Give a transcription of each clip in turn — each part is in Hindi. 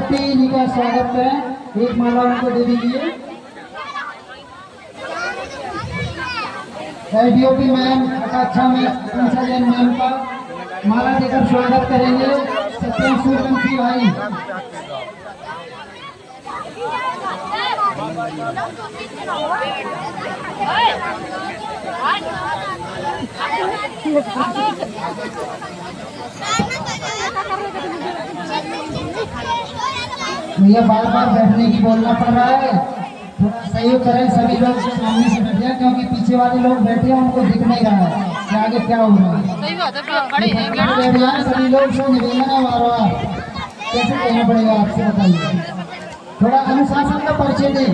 भक्ति इनका स्वागत करें, एक माला उनको दे दीजिए। डीओपी मैम अच्छा मैम का माला देकर स्वागत करेंगे। सत्यम सूर्यवंशी भाई भैया बार बार बैठने की बोलना पड़ रहा है, थोड़ा सहयोग करें सभी लोग सामने से बैठ जाए, क्योंकि पीछे वाले लोग बैठे हैं उनको दिख नहीं रहा है कि आगे क्या हो रहा है। सही बात है, खड़े हैं सभी लोग से निवेदन है बार बार, कैसे कहना पड़ेगा आपसे बताइए, थोड़ा अनुशासन का परिचय दें।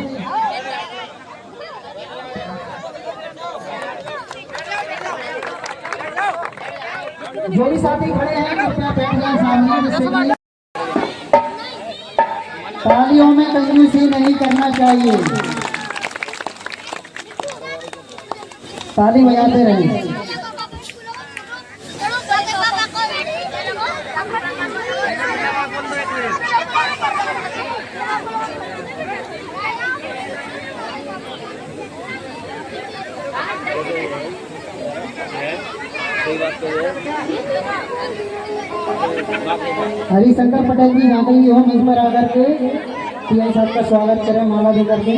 जो भी साथी खड़े हैं कृपया बैठ जाए सामने, जिससे तालियों में कंजूसी नहीं करना चाहिए, ताली बजाते रहें। हरिशंकर पटेल जी नागरिक एवं मंच पर आकर के पीआई साहब का स्वागत करें माला देकर के।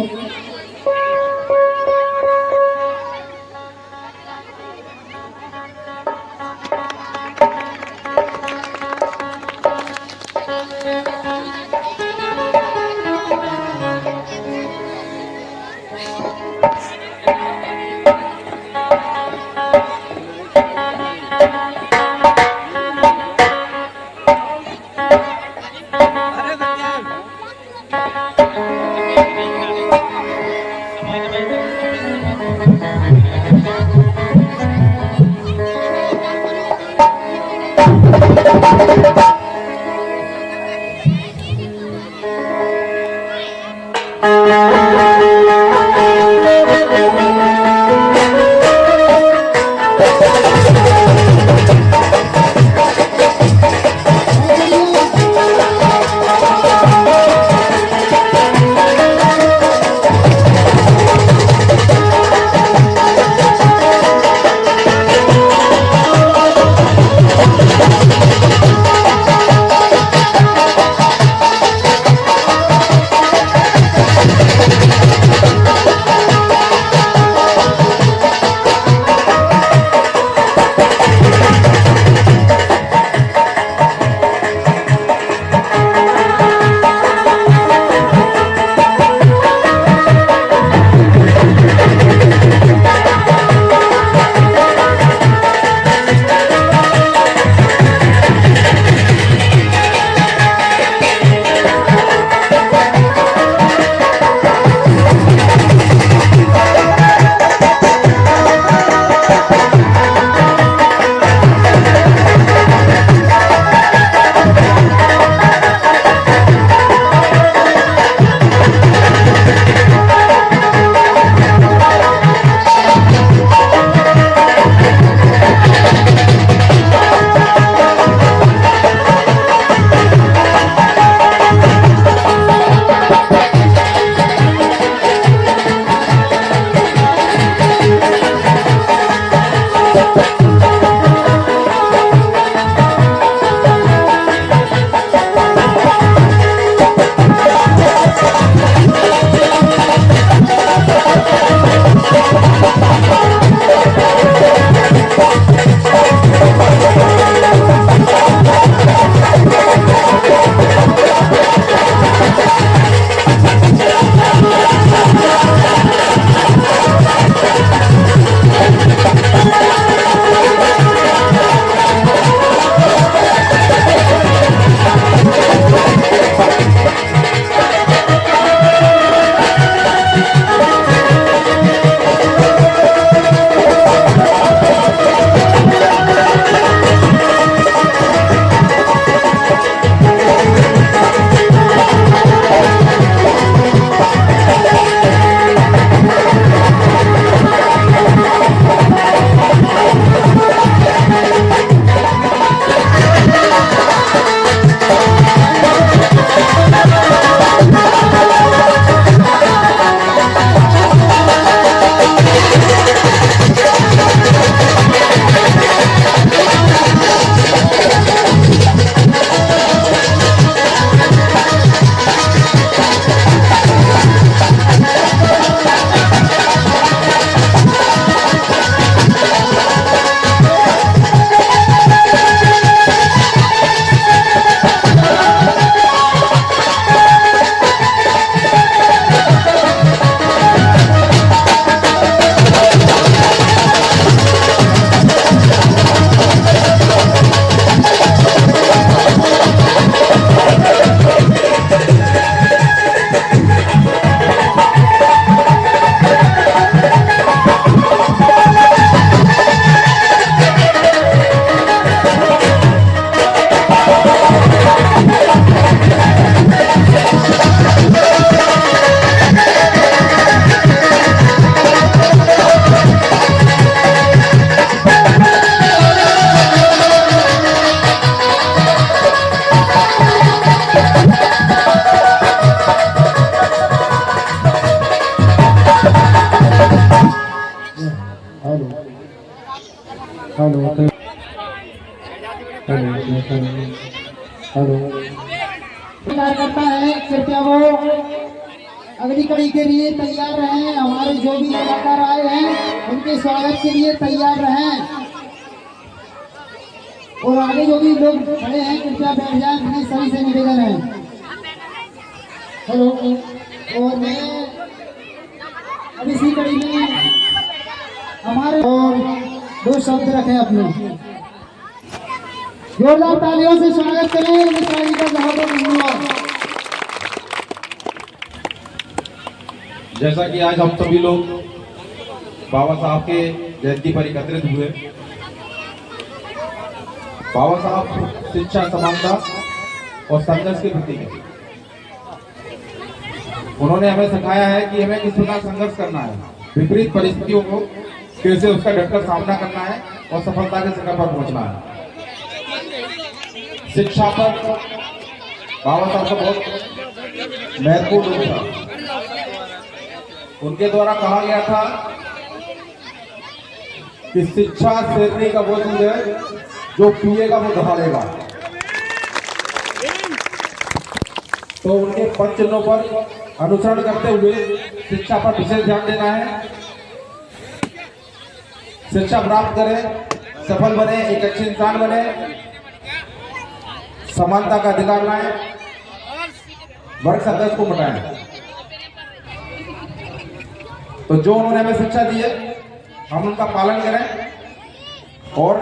तैयार करता है, कृपया वो अगली कड़ी के लिए तैयार रहें। हमारे जो भी कलाकार आए हैं उनके स्वागत के लिए तैयार रहें और आगे जो भी लोग खड़े हैं कृपया बैठ जाएं, अपने सभी से निवेदन है। हेलो, और मैं अब इसी कड़ी में हमारे और दो शब्द रखें अपने। जोरदार तालियों से स्वागत करें मिश्रा जी का। बहुत धन्यवाद। जैसा कि आज हम सभी लोग बाबा साहब के जयंती पर एकत्रित हुए, बाबा साहब शिक्षा, समानता और संघर्ष के प्रतीक हैं। उन्होंने हमें सिखाया है कि हमें किस प्रकार संघर्ष करना है, विपरीत परिस्थितियों को कैसे उसका डटकर सामना करना है और सफलता के शिखर पर पहुंचना है। शिक्षा पर बाबा साहब का बहुत महत्वपूर्ण रोल था। उनके द्वारा कहा गया था कि शिक्षा शेरनी का वो दूध है जो पिएगा वो दहाड़ेगा। तो उनके पंचचिन्हों पर अनुसरण करते हुए शिक्षा पर विशेष ध्यान देना है। शिक्षा प्राप्त करें, सफल बने, एक अच्छे इंसान बने, समानता का अधिकार लाएं, वर्ग संघर्ष को मिटाएं। तो जो उन्होंने हमें शिक्षा दी है हम उनका पालन करें और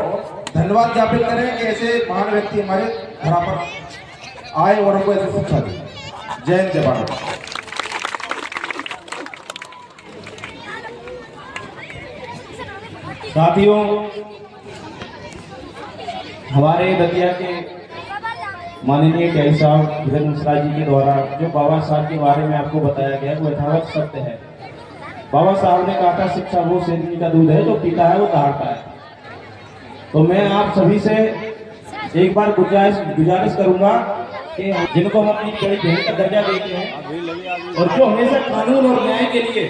धन्यवाद ज्ञापित करें कि ऐसे महान व्यक्ति हमारे धरा पर आए और हमको ऐसे शिक्षा दी। जय हिंद, जय भारत। साथियों, हमारे दतिया के माननीय कैदी साहब वीरेंद्र मिश्रा जी के द्वारा जो बाबा साहब के बारे में आपको बताया गया वो यथावत सत्य है। बाबा साहब ने कहा था शिक्षा वो शेरनी का दूध है जो पीता है वो दहाड़ता है। तो मैं आप सभी से एक बार गुजारिश करूंगा कि जिनको हम अपनी बड़ी बहन का दर्जा देते हैं और जो हमेशा कानून और न्याय के लिए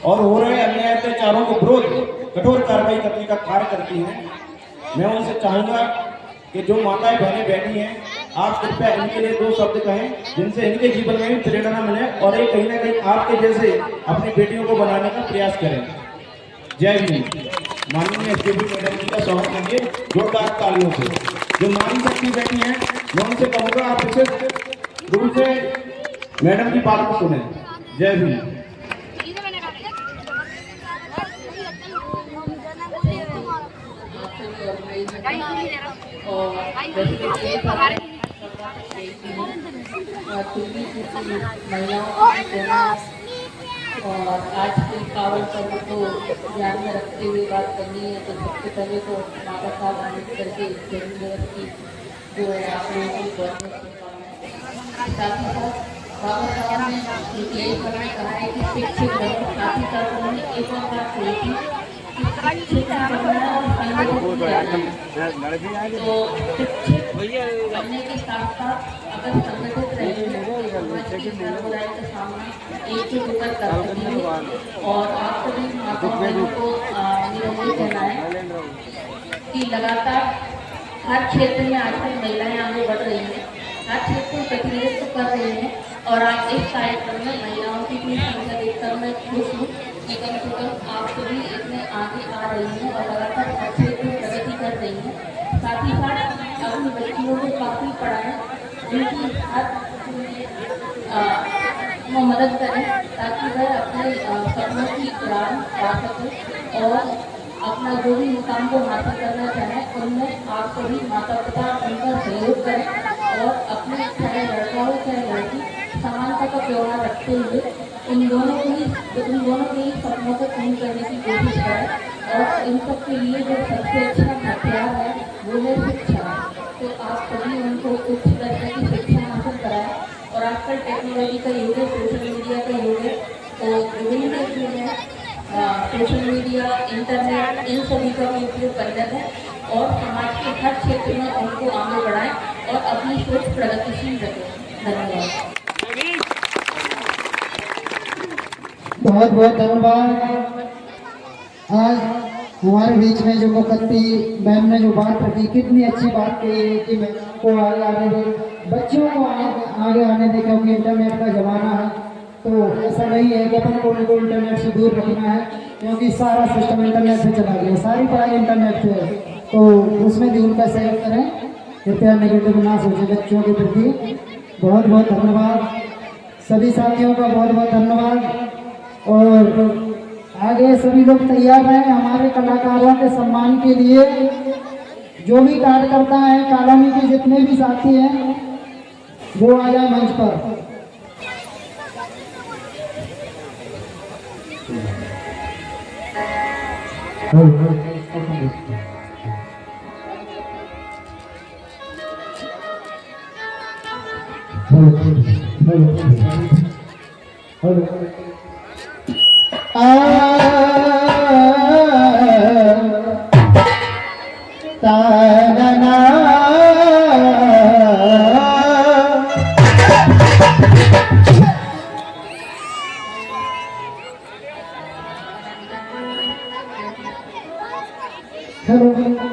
और हो रहे अन्याय अत्याचारों के विरोध कठोर कार्रवाई करने का कार्य करती हैं, मैं उनसे चाहूंगा कि जो माताएं बहनें बैठी हैं आप कृपया इनके लिए दो शब्द कहें जिनसे इनके जीवन में भी प्रेरणा मिले और एक कहीं ना कहीं आपके जैसे अपनी बेटियों को बनाने का प्रयास करें। जय हिंद। माननीय एसपीबी मैडम जी का स्वागत करेंगे जोरदार तालियों से। जो नारी शक्ति बैठी हैं मैं उनसे कहूँगा आप विशेष रूप से मैडम की बात को सुने। जय हिंद। और आज के पावन पर्व को ध्यान में रखते हुए बात करनी है तो सबसे पहले तो बाबा साहब आम्बेडकर के जन्म दिवस की जो है आप लोगों की बहुत बहुत साथ ही साथ बाबा साहब ने यही कहा है कि शिक्षित बनो। साथ ही साथ उन्होंने एक और बात कही थी शिक्षित बनना और तो शिक्षित बनने के साथ साथ अगर संगठित रहेंगे समुदाय का सामना एकजुट होकर कर सकेंगे। और आप सभी माताओं बहनों को निवेदन करना है कि लगातार हर क्षेत्र में आजकल महिलाएं आगे बढ़ रही हैं, हर क्षेत्र में प्रतिनिधित्व कर रही हैं और आज इस कार्यक्रम में महिलाओं की भी संख्या देखकर मैं खुश हूँ कि कम से कम आप सभी इसमें आगे आ रही हैं और लगातार हर क्षेत्र में प्रगति कर रही हैं। साथ ही साथ अपनी बच्चियों को काफ़ी पढ़ाएं, उनकी हर वो मदद करें ताकि वह अपने सपनों की उड़ान पा सकें और अपना जो भी मुकाम को हासिल करना चाहें उनमें आप सभी माता पिता उनका सहयोग करें और अपने चाहे लड़का हो चाहे लड़की समानता का व्यवहार रखते हुए उन दोनों के ही सपनों को पूर्ण करने की कोशिश करें। और इन सब के लिए जो सबसे अच्छा हथियार है वो है शिक्षा। तो आप सभी उनको उच्च दर्जे की शिक्षा हासिल कराएं। और आजकल टेक्नोलॉजी का युग है, सोशल मीडिया का युग है, तो विभिन्न जो है सोशल मीडिया, इंटरनेट, इन सभी का भी उपयोग करना है और समाज के हर क्षेत्र में उनको आगे बढ़ाएं और अपनी सोच प्रगतिशील रखें। धन्यवाद। बहुत बहुत धन्यवाद। आज हमारे बीच में जो मुकद्दी मैम ने जो बात रखी, कितनी अच्छी बात कही है कि महिलाओं को आगे आने दे, बच्चों को आगे आने दे, क्योंकि इंटरनेट का ज़माना है। तो ऐसा नहीं है कि अपन को उनको इंटरनेट से दूर रखना है, क्योंकि सारा सिस्टम इंटरनेट से चला गया, सारी पढ़ाई इंटरनेट पे है। तो उसमें भी उनका सहयोग करें, कृपया नेगेटिव ना सोचें। बच्चों के प्रति बहुत बहुत धन्यवाद, सभी साथियों का बहुत बहुत धन्यवाद। और आगे सभी लोग तैयार हैं हमारे कलाकारों के सम्मान के लिए। जो भी कार्यकर्ता हैं, कॉलोनी के जितने भी साथी हैं, वो आ जाए मंच पर।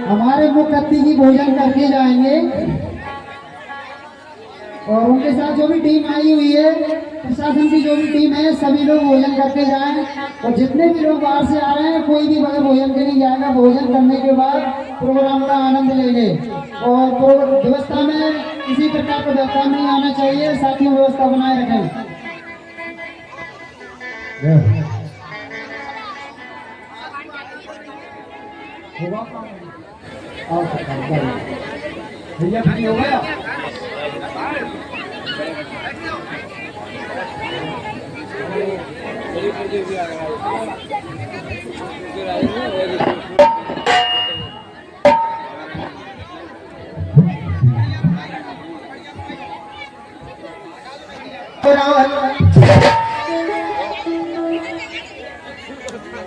हमारे मुकद्दी जी भोजन करके जाएंगे और उनके साथ जो भी टीम आई हुई है, प्रशासन की जो भी टीम है, सभी लोग भोजन करके जाएं। और जितने भी लोग बाहर से आ रहे हैं, कोई भी बगैर भोजन के नहीं जाएगा। भोजन करने के बाद प्रोग्राम का आनंद लेंगे। और व्यवस्था में किसी प्रकार का व्यवस्था नहीं आना चाहिए, साथ ही व्यवस्था बनाए रखें। भैया फ्री हो गया?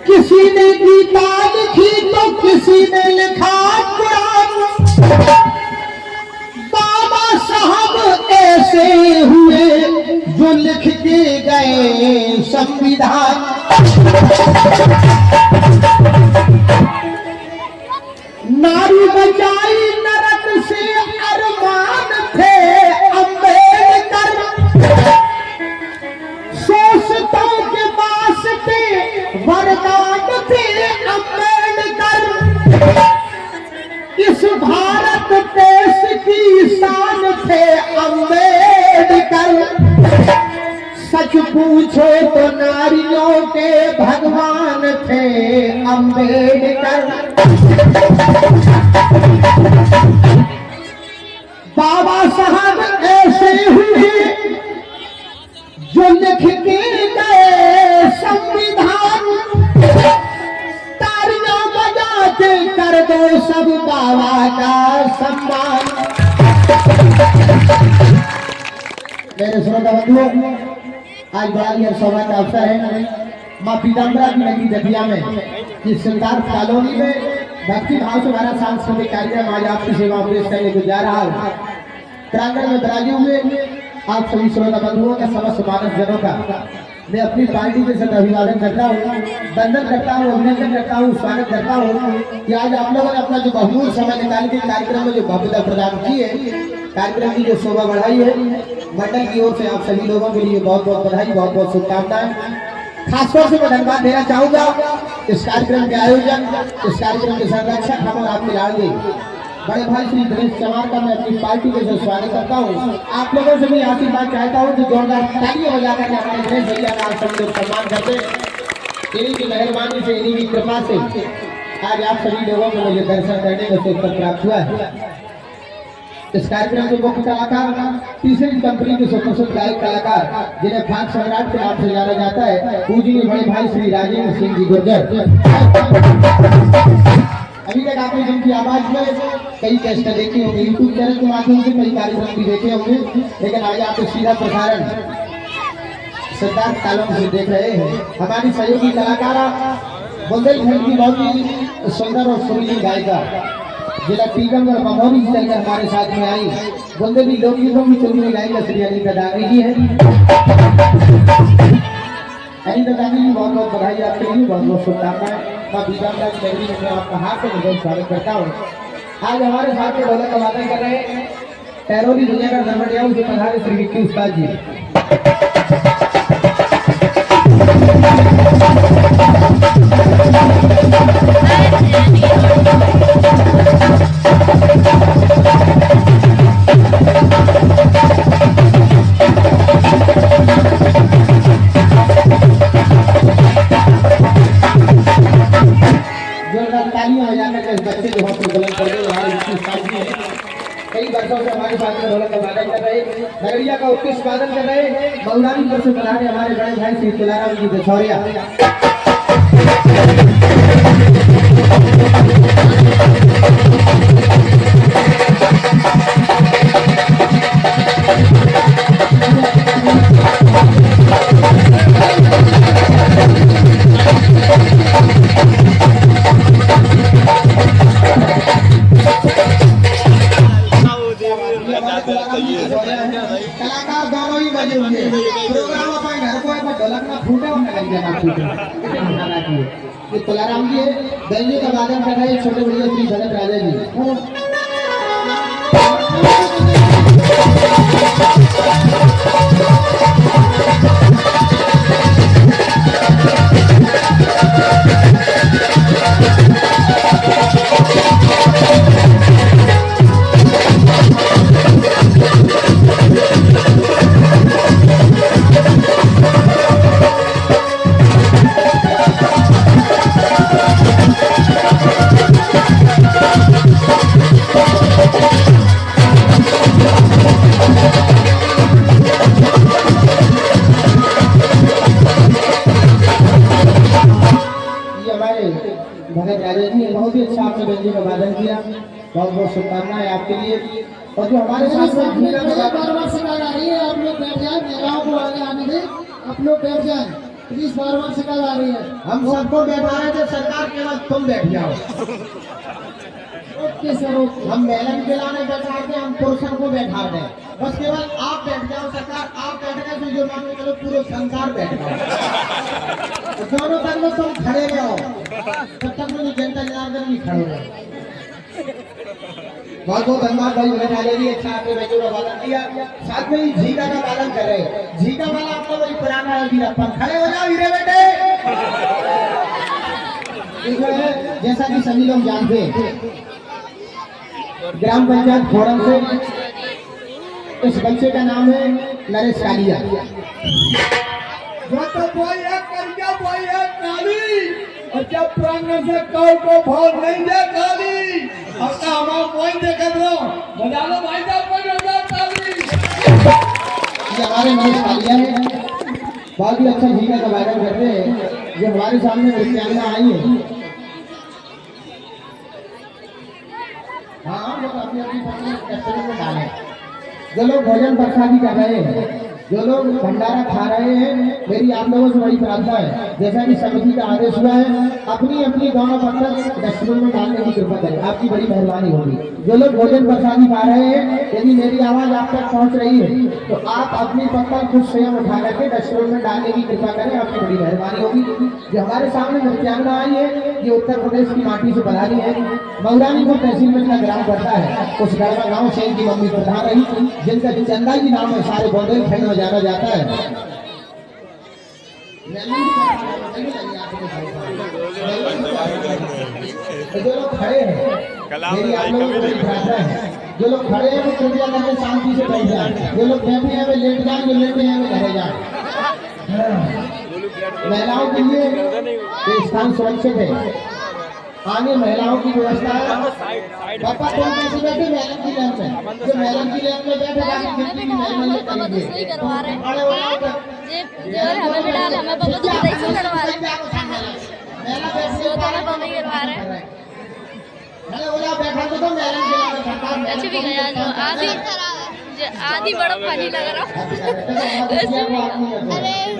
किसी ने गीता लिखी तो किसी ने लिखा कुरान। बाबा साहब ऐसे हुए जो लिख के गए संविधान। नारी बचाई नरक से अरमान थे अम्बेडकर। शोषितों के वास्ते वरदान थे अम्बेडकर। इस भारत देश की शान थे अम्बेडकर। सच पूछो तो नारियों के भगवान थे अम्बेडकर। बाबा साहब ऐसे हुए जो लिख के गए संविधान। तालियां बजा के कर दो सब बाबा का सम्मान। मेरे श्रोता बंधुओं, आज बड़ा ही सौभाग्य का अवसर है माँ पीताम्बरा की नगरी दतिया में इस सिद्धार्थ कॉलोनी में भक्ति भाव से हमारा सांस्कृतिक कार्यक्रम आज आपकी सेवा पेश करने को जा रहा है। प्रांगण में विराजे हुए आप सभी श्रोता बंधुओं का, समस्त मानव जनों का मैं अपनी पार्टी के साथ अभिवादन करता हूँ, वंदन करता हूँ, अभिनंदन करता हूँ, स्वागत करता हूँ कि आज आप लोगों ने अपना जो बहुमूल्य समय निकाल के कार्यक्रम में जो भव्यता प्रदान की है, कार्यक्रम की जो शोभा बढ़ाई है, मंडल की ओर से आप सभी लोगों के लिए बहुत बहुत बधाई, बहुत बहुत शुभकामनाएं। खासतौर से मैं धन्यवाद देना चाहूंगा इस कार्यक्रम के आयोजक, इस कार्यक्रम के संरक्षक हम और आपके लाडले बड़े भाई श्री दिनेश चमार का मैं अपनी पार्टी के जो स्वागत करता हूँ। आप लोगों से भी आशीर्वाद चाहता हूँ जो जोरदार तालियां बजाकर अपने दिनेश भैया का सब लोग सम्मान करते। इन्हीं की मेहरबानी से, इन्हीं की कृपा से आज आप सभी लोगों को मुझे दर्शन करने का अवसर प्राप्त हुआ है। इस कार्यक्रम के मुख्य कलाकार तीसरी कंपनी के सुप्रसिद्ध गायक कलाकार जिन्हें फाग सम्राट के नाम से जाना जाता है, पूजनीय बड़े भाई श्री राजेंद्र सिंह जी गुर्जर। अभी तक आपने जिनकी आवाज में कई कैसेट देखी होंगी, यूट्यूब चैनल के माध्यम से कई कार्यक्रम भी देखे होंगे, लेकिन आज आप सीधा प्रसारण सिद्धार्थ कॉलोनी से देख रहे हैं। हमारी सहयोगी कलाकार बुंदेलखंड की बहुत ही सुंदर और सुरीली गायिका जिला टीकमगढ़ बमौरी से चलकर हमारे साथ में आई बुंदेली लोकगीतों की सुरीली गायिका श्री अनीता दांगी जी है। अनीता दांगी जी बहुत बहुत बधाई आपके लिए, बहुत बहुत शुभकामनाएं। माँ बीजामरा की नगरी में मैं आपका हाथ से बहुत स्वागत करता हूँ। आज हमारे साथ में ढोलक का वादन कर रहे हैं टैरोली दुनिया का धर्मटिया से पधारे श्री विक्की उस्ताद जी। बच्चे जो हम बुलंद कर रहे हमारे कई वर्षों से हमारे साथ में ढोलक का वादन कर रहे, नगरिया का उत्कृष्ट वादन कर रहे, मऊरानी पर से पधारे हमारे बड़े भाई श्री तुलाराम जी दशौरिया। कलाकार दोनों ही बजे होंगे, प्रोग्राम अपन घर को एक ढोलक ना फूटे और लग जाना फूटे। ये तुलाराम जी दैनिक का वादन कर रहे छोटे भैया श्री भगत राजा जी। भगत राजा जी बहुत ही अच्छा आपने व्यंजन का वादन किया, बहुत बहुत शुभकामनाएं आपके लिए। और जो हमारे साथ में बार-बार शिकायत आ रही है, आप लोग बैठ जाए, महिलाओं को आगे आने दें, आप लोग बैठ जाए, प्लीज बार-बार शिकायत आ रही है। हम सबको बैठा रहे थे, सरकार के बाद तुम बैठ जाओ। ओके सर, हम मेलन के लाने बैठा थे, हम पुरुषों को बैठा रहे, बस केवल आप बैठ जाओ, सरकार आप बैठ गए तो जो मान लो पूरा संसार बैठ जाओ। दोनों तक में तुम खड़े रहो, तब तक मुझे जनता जनार्दन नहीं खड़े रहे। बहुत बहुत धन्यवाद भाई भगत राजा जी, अच्छा आपने बच्चों का वादन किया, साथ में ही झीका का पालन कर रहे। झीका वाला आपका वही पुराना है, वीरप्पन खड़े हो जाओ हीरे बेटे। जैसा कि सभी लोग जानते हैं, ग्राम पंचायत फोरम से इस बच्चे का नाम है नरेश कालिया। और जब प्रांगण से कौ को भाव नहीं दे काली, अब तो हमारा पॉइंट देकर दो, बजा लो भाई साहब को जोरदार ताली। ये हमारे नरेश कालिया है, बहुत ही अच्छा झीका का वादन करते हैं, जो हमारे सामने नृत्यांगना आई है। हाँ, लोग अपनी अपनी पसंद में डालें। जो लोग भोजन प्रसादी कर रहे हैं, जो लोग भंडारा खा रहे हैं, मेरी आप लोगों से बड़ी प्रार्थना है, जैसा कि समिति का आदेश हुआ है, अपनी अपनी दोनों पत्थर डस्टबिन में डालने की कृपा करें, आपकी बड़ी मेहरबानी होगी। जो लोग भोजन प्रसादी खा रहे हैं, यदि मेरी आवाज आप तक पहुंच रही है तो आप अपनी पत्थर खुद स्वयं उठा करके डस्टबिन में डालने की कृपा करें, आपकी बड़ी मेहरबानी होगी। जो हमारे सामने नृत्यांगना आई है, ये उत्तर प्रदेश की माटी से पधारी है, मऊरानीपुर तहसील में इनका ग्राम पड़ता है। उस गाँव से इनकी मम्मी प्रधान रही, जिनका चंदा जी नाम है, सारे बुंदेलखंड में जाना जाता है। जो लोग खड़े हैं, मेरी आप लोगों को प्रार्थना है, जो लोग खड़े हैं वो कृपया करके शांति से बैठ जाए, जो लोग बैठे हैं वे लेट जाए, जो लेटे हैं वे घरे जाए। महिलाओं के लिए ये स्थान सुरक्षित है, आगे महिलाओं की व्यवस्था है। पापा तुम कैसे बैठे मेलन की लैब में, जो मेलन की लैब में बैठे जाके गिनती की मेलन में करेंगे, करवा रहे हैं हमें बिठा रहे, हमें बोलो तो कैसे करवा रहे हैं, तो हमें बम्बई करवा रहे हैं। अरे बोला बैठा तो मेलन की लैब में सरकार कुछ भी गया जो आधी बड़ा पानी लग रहा। अरे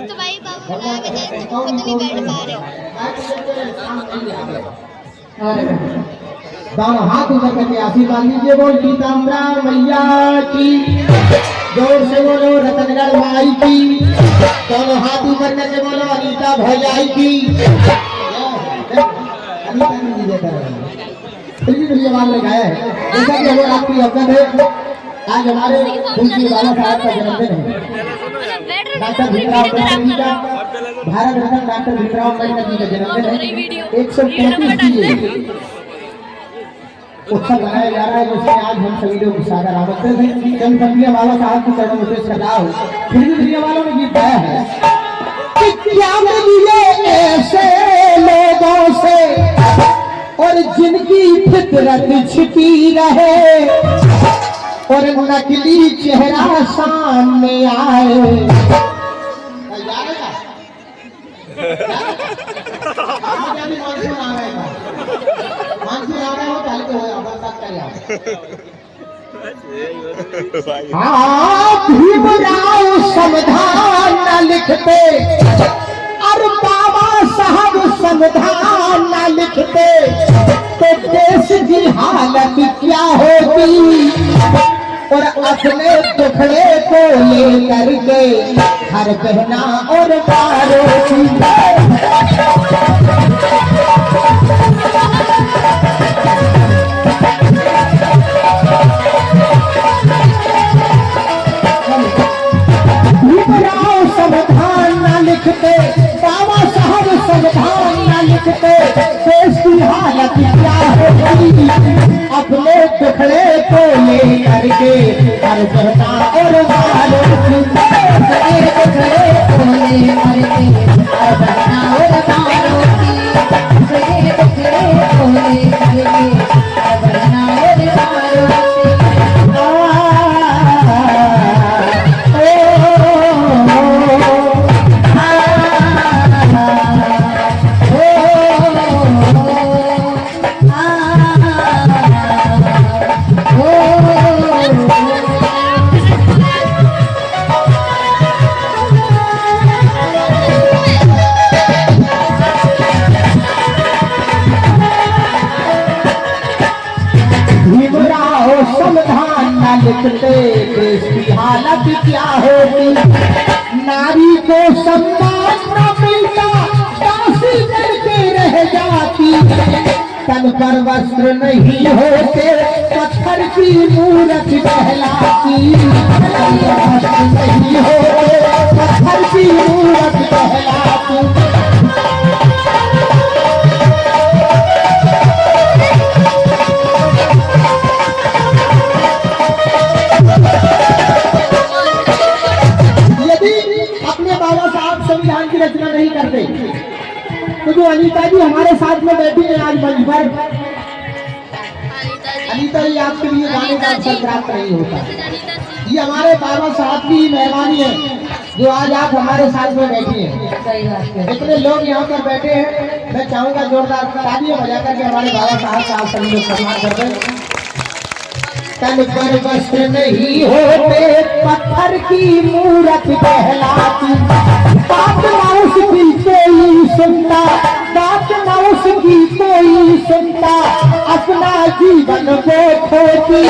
तो भाई बाबू आगे जाए तो नहीं बैठ पा रहे। दोनों हाथ ऊपर करके आशीर्वाद लीजिए। बोल पीताम्बरा मैया की, जोर से बोलो रतनगढ़ माई की, दोनों हाथ ऊपर करके बोलो अनीता भौजाई की। फिल्मी आवाज में गाया है। जैसा कि अगर आपकी अवगत है, आज हमारे पूज्य बाबा साहब का जन्मदिन है। डॉक्टर भीमराव अम्बेडकर जी का, भारत रत्न डॉक्टर भीमराव अम्बेडकर जी का जन्मदिन है। 135 उत्सव मनाया जा रहा है, जिसमें आज हम सभी लोग सागर आमंत्रित हैं। चंद पंक्तियां बाबा साहब के चरणों में पेश करता हूं। फिल्मी दुनिया वालों ने गीत गाया है कि क्या मिले ऐसे लोगों से और जिनकी फितरत छिपी रहे और नकली चेहरा सामने आए। भीमराव संविधान न लिखते और बाबा साहब संविधान न लिखते तो देश की हालत क्या होती। और अपने टुकड़े को लेकर के हर बहना और मारो संविधान न लिखते, बाबा साहब संविधान न लिखते, देश की हालत क्या होगी। अपने टुकड़े को लेकर के हर बहना और मारो टुकड़े को लेकर के हर बहना और मारो टुकड़े को लेकर के हर बहना और मारो। संविधान न लिखते देश की हालत क्या होगी। नारी को सम्मान न मिलता, दासी करके रह जाती। तन पर वस्त्र नहीं होते, पत्थर की मूरत कहलाती। तन पर वस्त्र नहीं होते, पत्थर की मूरत कहलाती। संविधान की रचना नहीं करते तो जो अनीता जी हमारे साथ में बैठी है आज मंच पर, अनीता जी आपके लिए गाने का अवसर प्राप्त नहीं होता। ये हमारे बाबा साहब की मेहरबानी है जो आज आप हमारे साथ में बैठी हैं। इतने लोग यहाँ पर बैठे हैं, मैं चाहूंगा जोरदार तालियां बजा करके हमारे बाबा साहब का आप सभी लोग सम्मान कर दें। तन पर वस्त्र नहीं होते, पत्थर की मूरत कहलाती। बात ना उसकी कोई सुनता, बात ना उसकी कोई सुनता, अपना जीवन को खोती।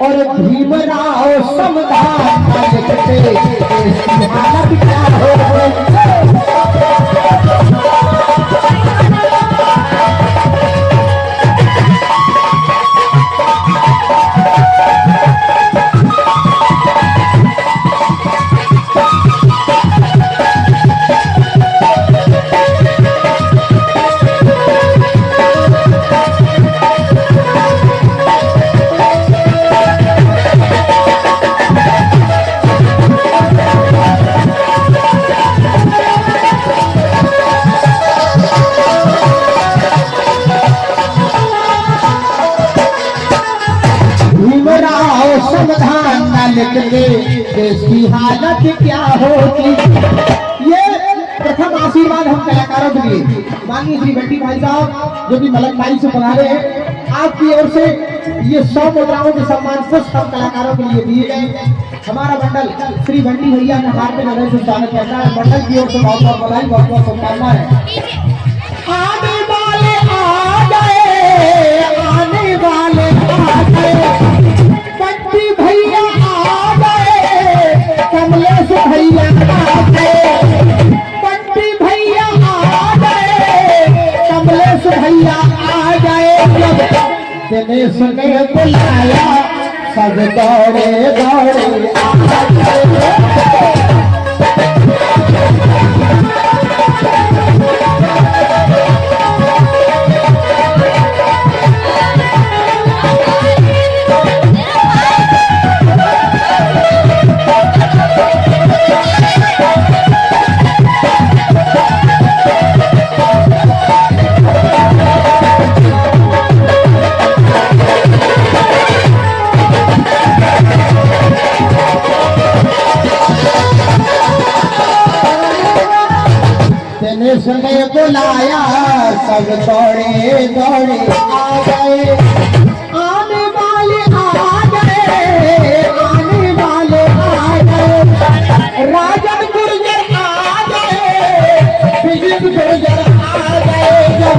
और भीमराव संविधान न लिखते देश की हालत क्या होगी। संविधान न लिखते देश की हालत क्या होगी। ये प्रथम आशीर्वाद हम कलाकारों के लिए माननीय श्री बंटी भाई साहब जो कि मलक भाई से पधारे हैं, आपकी ओर से ये 100 मुद्राओं के सम्मान पुष्प हम कलाकारों के लिए दिए गए। हमारा मंडल श्री बंटी भैया ने हार्दिक हृदय से स्वागत करता है। मंडल की ओर से बहुत बहुत बधाई, बहुत बहुत शुभकामनाएं। आने वाले आ गए, आने वाले आ गए, बंटी भैया आ गए, कमलेश भैया आ गए, बंटी भैया आ गए, कमलेश भैया दिनेश ने बुलाया सब दौड़े दौड़े आ गए। दिनेश ने बुलाया सब दौड़े दौड़े आ गए। आने वाले आ गए, आने वाले आ गए। राजन गुर्जर आ गए, विजय गुर्जर आ गए। जब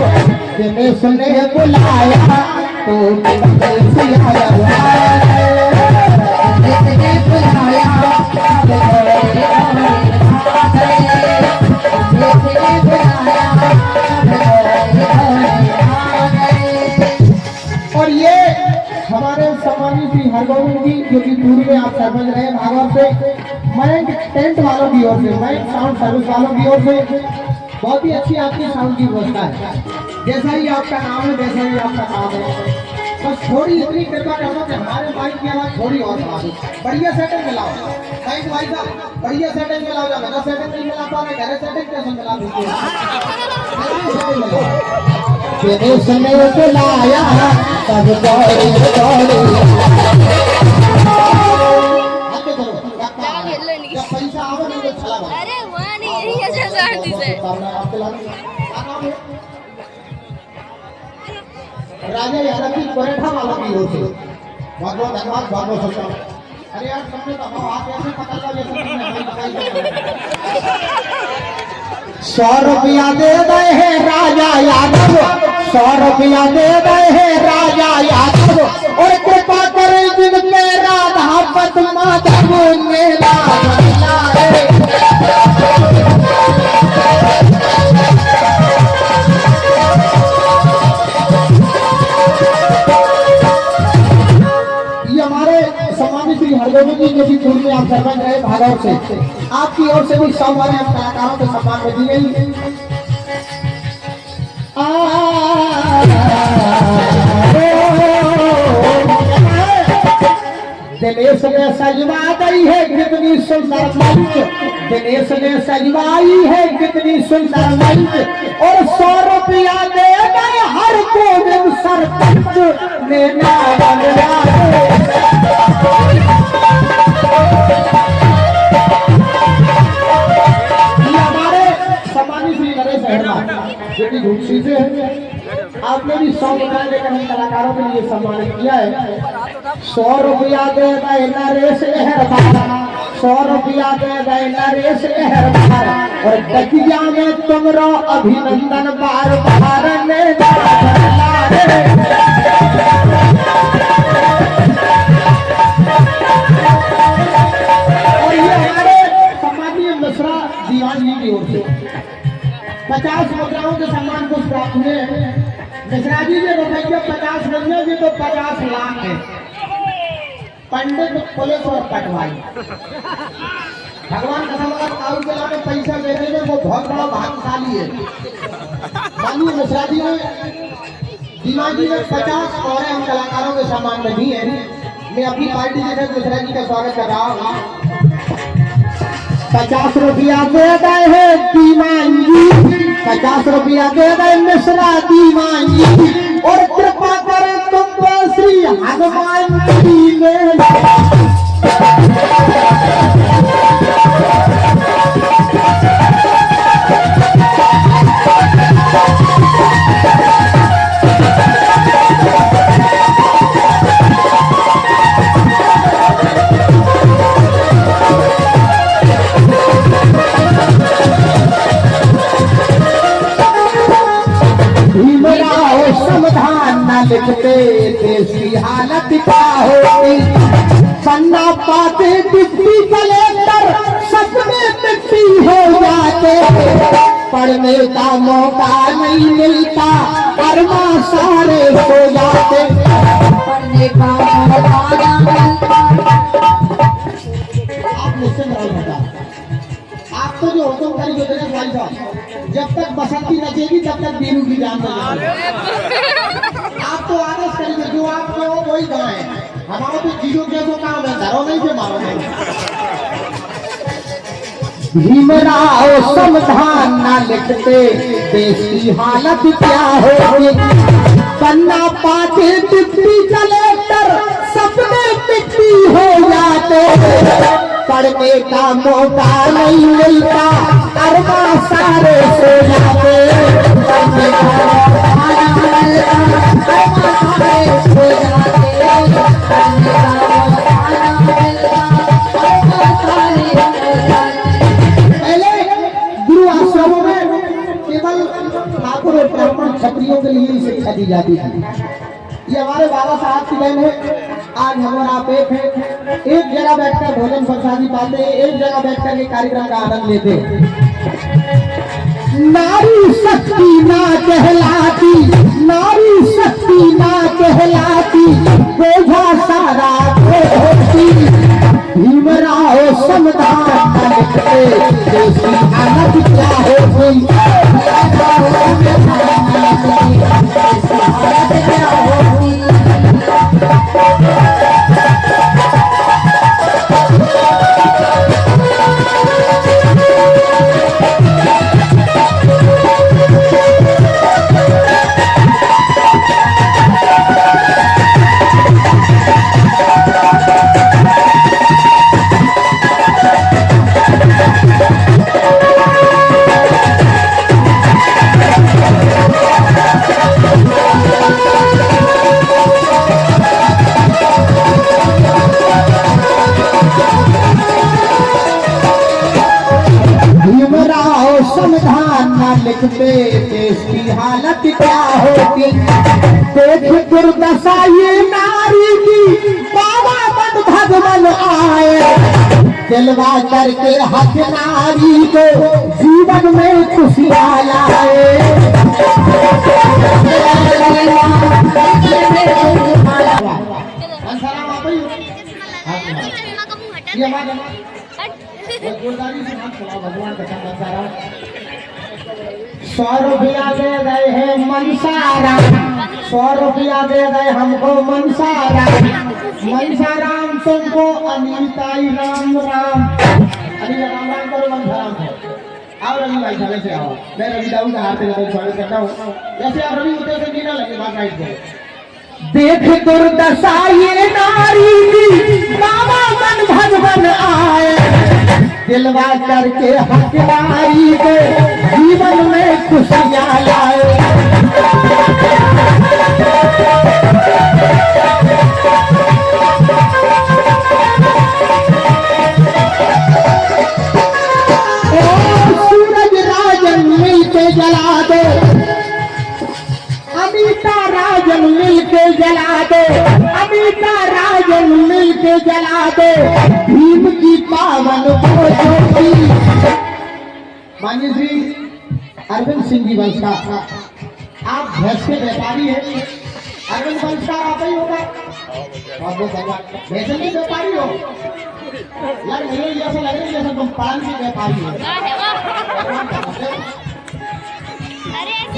दिनेश ने बुलाया तो दिनेश आया। दिनेश ने बुलाया सब दौड़े दौड़े आ गए। और ये हमारे सम्मानित श्री हरगोविंद जी जो कि पूर्व में आप सरपंच रहे भागवत से, मयंक टेंट वालों की ओर से, मयंक साउंड सर्विस वालों की ओर से बहुत ही अच्छी आपकी साउंड की व्यवस्था है। जैसा ही आपका नाम है वैसा ही आपका काम है। बस थोड़ी इतनी कृपा करना कि हमारे माइक की आवाज थोड़ी और बढ़ा दो। बढ़िया सेटिंग मिलाओ माइक भाई साहब, बढ़िया सेटिंग मिलाओ। जब मेरा सेटिंग नहीं मिला पा रहा, घर सेटिंग कैसे मिला दीजिए। दिनेश ने बुलाया सब दौड़े दौड़े। जब पैसा आवे ना तो चला। अरे वहाँ नहीं, यही है जल्दी से। राजा यादव की परेठा वालों की ओर से बहुत बहुत धन्यवाद, बहुत बहुत शुभकामनाएं। अरे यार तुमने तो आप ऐसे पकड़ लो जैसे तुमने 100 रुपया दे गए हैं राजा यादव, 100 रुपया दे गए हैं राजा यादव। और कृपा करें जिनके राधा पद्मा माधव मेरा लाए। हरगोविंद जी जो भी पूर्व में आप सरपंच रहे भागवत से, आपकी ओर से भी 100 वाले हम कलाकारों को सम्मान में दी गई। दिनेश ने सजवा गई है कितनी सुंदर मंच, दिनेश ने सजवाई है कितनी सुंदर मंच। और 100 रुपया दे गए हर को सरपंच ने नाम से आपने भी 100 रुपया लेकर हम कलाकारों के लिए सम्मानित किया है। 100 रुपया दे गए नरेश एहरबार, 100 रुपया दे गए नरेश एहरबार। और दकिया में तुमरा अभिनंदन बार बार ने और ये हमारे सम्मानीय मिश्रा दीवान जी की ओर से 50 मुद्राओं के सम्मान को प्राप्त हुए हैं। मिश्रा जी ने रुपये 50 नहीं जी तो 50 लाख है। पंडित पुलिस और पटवाई भगवान कसम काऊ के लाने पैसा देने में वो बहुत बड़ा भाग्यशाली है। माननीय मिश्रा जी ने दीवान जी ने 50 और हम कलाकारों के सम्मान में दी है। मैं अपनी पार्टी के साथ मिश्रा जी का स्वागत कर रहा हूँ। 50 रुपया दे गए हैं दीवान जी, 50 रुपया दे गए मिश्रा दीवान जी। और कृपा करें तुम तो श्री हनुमान जी में समाधान न लिखते देसी हालत क्या होती। पन्ना पाते डिप्टी कलेक्टर सपने मिट्टी हो जाते। पढ़ने का मौका नहीं मिलता, अरमा सारे सो जाते, पढ़ने का मौका नहीं मिलता। आप मुझसे नहीं बता, आप तो जो हुक्म करेंगे दिनेश भाई साहब, जब तक बसंती नचेगी तब तक बीरू की जान बजाएगी। आप तो आदेश करेंगे, जो आप में हो वही गाएं। हमारा तो जीरो जैसो काम है, घरों नहीं से मारो नहीं। भीमराव संविधान न लिखते, देश की हालत क्या होगी। बनना पाते डिप्टी कलेक्टर, सपने मिट्टी हो जाते, पढ़ने का मौका नहीं मिलता, अरमा सारे सो जाते, पढ़ने का मौका नहीं मिलता, अरमा सारे सो जाते, पढ़ने का मौका नहीं मिलता, अरमा सारे सो जाते। पहले गुरु आश्रमों में केवल ठाकुर और ब्राह्मण क्षत्रियों के लिए शिक्षा दी जाती थी। ये हमारे बाबा साहब की देन है। आज हम और आप एक जगह बैठकर भोजन प्रसादी पाते, एक जगह बैठकर के कार्यक्रम का आनंद लेते। नारी शक्ति ना कहलाती, नारी शक्ति ना कहलाती, बोझा सारा होती। भीमराव संविधान न लिखते, देश की हालत क्या होगी। संविधान न लिखते, देश की हालत क्या होती। देख दुर्दशा ये नारी की, बाबा मन भगवान आए, दिलवा करके हक नारी को जीवन में खुशियाँ लाए। भगवान का 100 रुपया दे गए हैं मनसारा, 100 रुपया दे गए हमको मनसाराम, मनसाराम तुमको अनिताई राम राम। अरे राम राम करो, मनसाराम आओ। रवि भाई साले से आओ, मैं रवि दाऊ का हाथ में स्वागत करता हूँ। जैसे आप रवि होते से नीना लगे बात राइट को। देख दुर्दशा ये नारी की, बाबा मन भगवान आए, दिलवा करके हक नारी को जीवन में खुशियाँ लाए। सूरज राजन मिलके जला दो, अमिता राजन मिलके जला दो, अमिता राजन मिलके जला दो, भीम की पावन ज्योति। माननीय श्री अरविंद सिंह जी वंशकार, आप भैंस के व्यापारी हैं। अरविंद वंशकार आप ही होगा, भैंस के व्यापारी हो। यार मुझे ऐसा लग रहा है जैसे तुम पान के व्यापारी हो।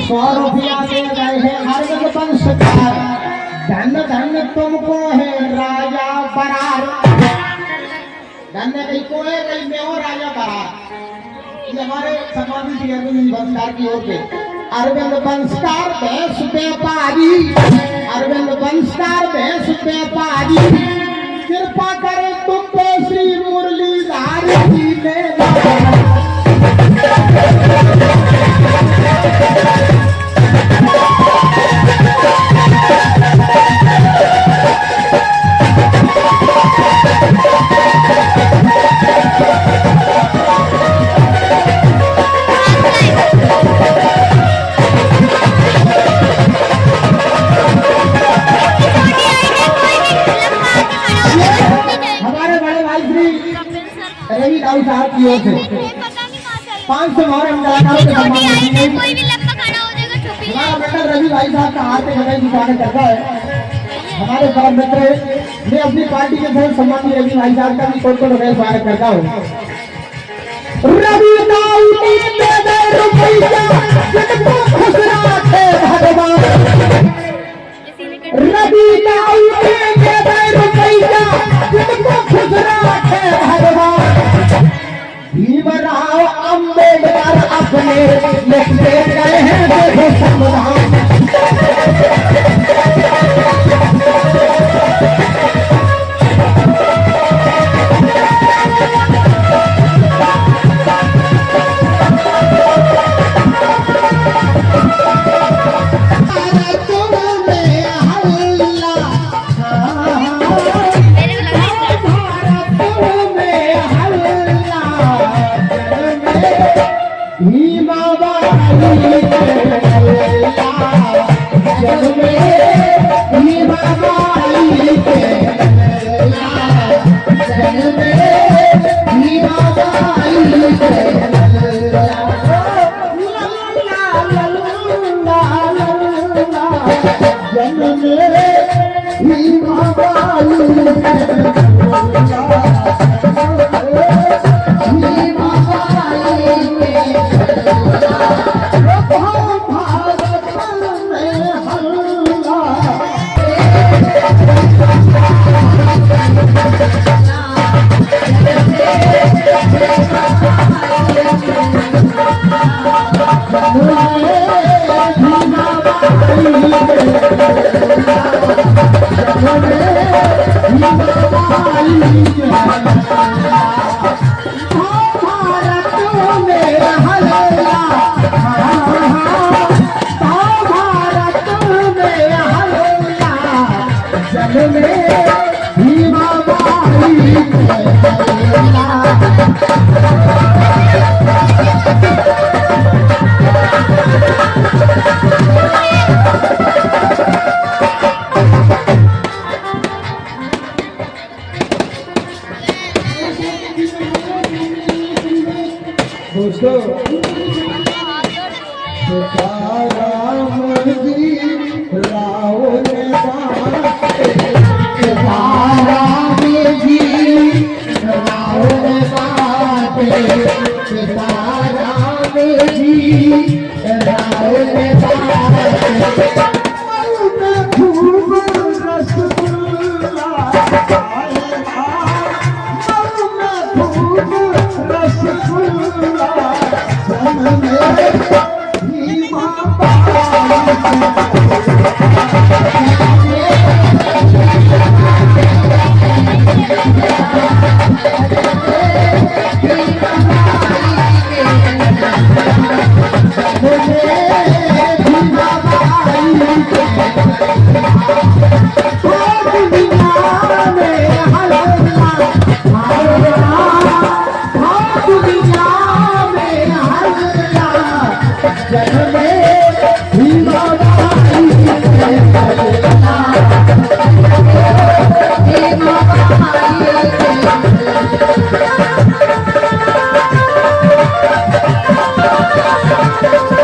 100 रुपया दे गए हैं अरविंद वंशकार, धन धन तुमको है राजा बरार। धन्य कहीं को है, कहीं में हो राजा बरार। ये हमारे समाधि श्री अरविंद वंशकार की ओर से। अरविंद वंशकार भैंस व्यापारी, अरविंद वंशकार भैंस व्यापारी, कृपा करे तुम पे श्री मुरलीधर जी ने। रवि दाऊ साहब की ओर से 500 मोहर हम कलाकारों के छोटी सम्मान आई में में कोई भी लंबा खड़ा हो जाएगा टोपी हमारा मंडल रवि भाई साहब का हार्दिक अभिनंदन स्वागत करता है। हमारे परम मित्र मैं अपनी पार्टी के बहुत सम्मानित रवि भाई साहब का भी कोट स्वागत करता हूँ। रवि दाऊ दे दे रुपया जिनको खुश रखे भगवान, रवि दाऊ दे दे रुपया जिनको खुश रखे भगवान। भीमराव अम्बेडकर अपने लिखते गए हैं देखो संविधान। Thank you.